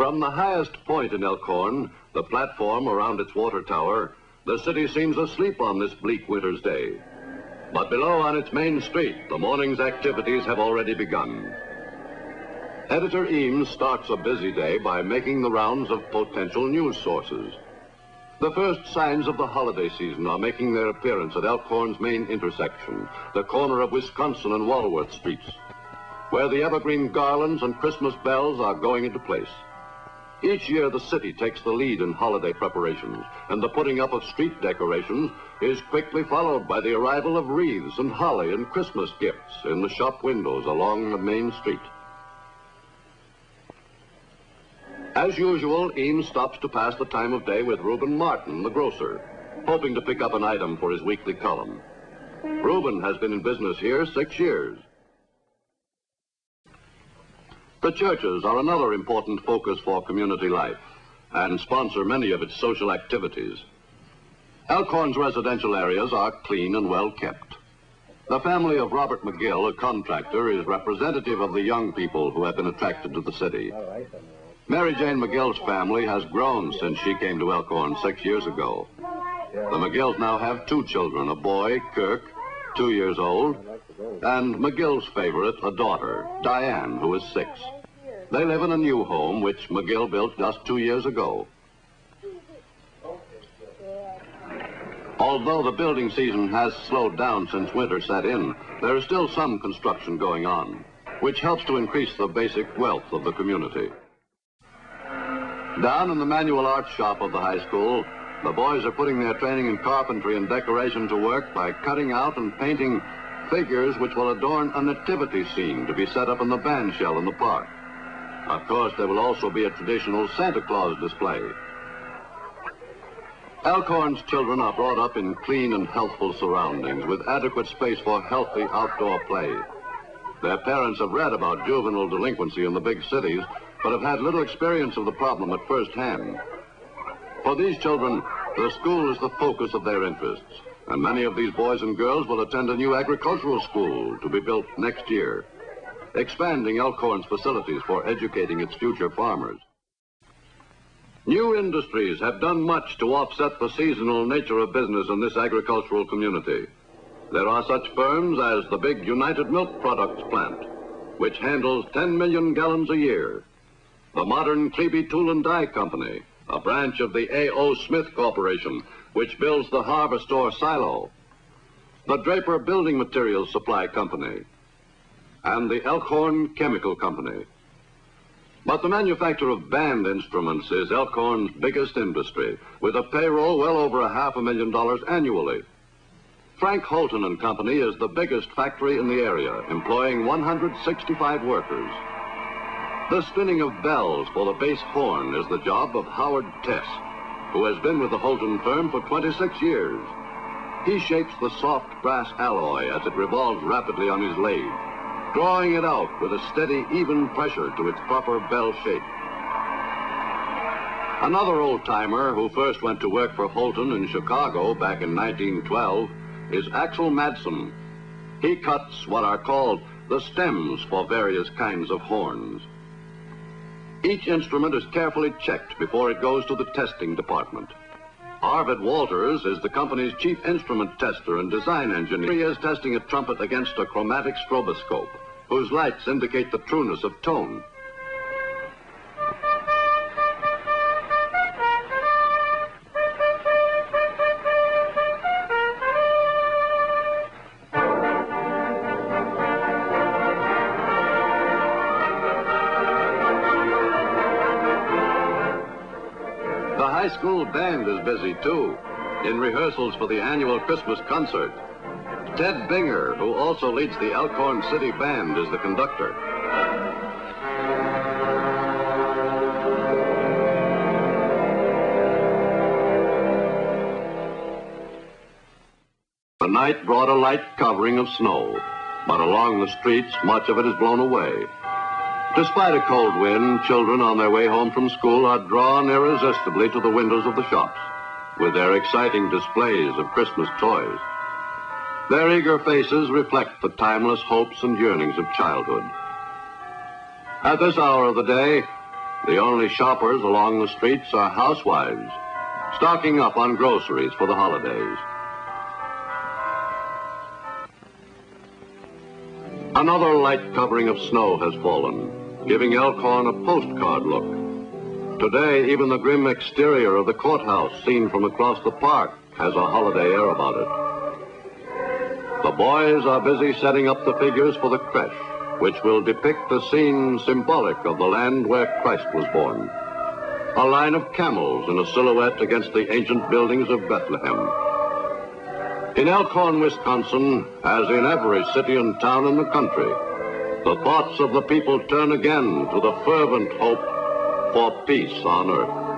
From the highest point in Elkhorn, the platform around its water tower, the city seems asleep on this bleak winter's day. But below on its main street, the morning's activities have already begun. Editor Eames starts a busy day by making the rounds of potential news sources. The first signs of the holiday season are making their appearance at Elkhorn's main intersection, the corner of Wisconsin and Walworth Streets, where the evergreen garlands and Christmas bells are going into place. Each year, the city takes the lead in holiday preparations, and the putting up of street decorations is quickly followed by the arrival of wreaths and holly and Christmas gifts in the shop windows along the main street. As usual, Eames stops to pass the time of day with Reuben Martin, the grocer, hoping to pick up an item for his weekly column. Reuben has been in business here 6 years. The churches are another important focus for community life and sponsor many of its social activities. Elkhorn's residential areas are clean and well kept. The family of Robert McGill, a contractor, is representative of the young people who have been attracted to the city. Mary Jane McGill's family has grown since she came to Elkhorn 6 years ago. The McGills now have 2 children, a boy, Kirk, 2 years old, and McGill's favorite, a daughter, Diane, who is 6. They live in a new home which McGill built just 2 years ago. Although the building season has slowed down since winter set in, there is still some construction going on, which helps to increase the basic wealth of the community. Down in the manual arts shop of the high school, the boys are putting their training in carpentry and decoration to work by cutting out and painting figures which will adorn a nativity scene to be set up in the band shell in the park. Of course, there will also be a traditional Santa Claus display. Elkhorn's children are brought up in clean and healthful surroundings with adequate space for healthy outdoor play. Their parents have read about juvenile delinquency in the big cities, but have had little experience of the problem at first hand. For these children, the school is the focus of their interests, and many of these boys and girls will attend a new agricultural school to be built next year, expanding Elkhorn's facilities for educating its future farmers. New industries have done much to offset the seasonal nature of business in this agricultural community. There are such firms as the big United Milk Products plant, which handles 10 million gallons a year, the modern Klebe Tool and Die Company, a branch of the A.O. Smith Corporation, which builds the Harvestor silo, the Draper Building Materials Supply Company, and the Elkhorn Chemical Company. But the manufacture of band instruments is Elkhorn's biggest industry, with a payroll well over $500,000 annually. Frank Holton and Company is the biggest factory in the area, employing 165 workers. The spinning of bells for the bass horn is the job of Howard Tess, who has been with the Holton firm for 26 years. He shapes the soft brass alloy as it revolves rapidly on his lathe, drawing it out with a steady, even pressure to its proper bell shape. Another old-timer who first went to work for Holton in Chicago back in 1912 is Axel Madsen. He cuts what are called the stems for various kinds of horns. Each instrument is carefully checked before it goes to the testing department. Arvid Walters is the company's chief instrument tester and design engineer. He is testing a trumpet against a chromatic stroboscope, whose lights indicate the trueness of tone. The high school band is busy, too, in rehearsals for the annual Christmas concert. Ted Binger, who also leads the Elkhorn City Band, is the conductor. The night brought a light covering of snow, but along the streets, much of it is blown away. Despite a cold wind, children on their way home from school are drawn irresistibly to the windows of the shops with their exciting displays of Christmas toys. Their eager faces reflect the timeless hopes and yearnings of childhood. At this hour of the day, The only shoppers along the streets are housewives, stocking up on groceries for the holidays. Another light covering of snow has fallen, giving Elkhorn a postcard look. Today, even the grim exterior of the courthouse, seen from across the park, has a holiday air about it. The boys are busy setting up the figures for the creche, which will depict a scene symbolic of the land where Christ was born. A line of camels in a silhouette against the ancient buildings of Bethlehem. In Elkhorn, Wisconsin, as in every city and town in the country, the thoughts of the people turn again to the fervent hope for peace on earth.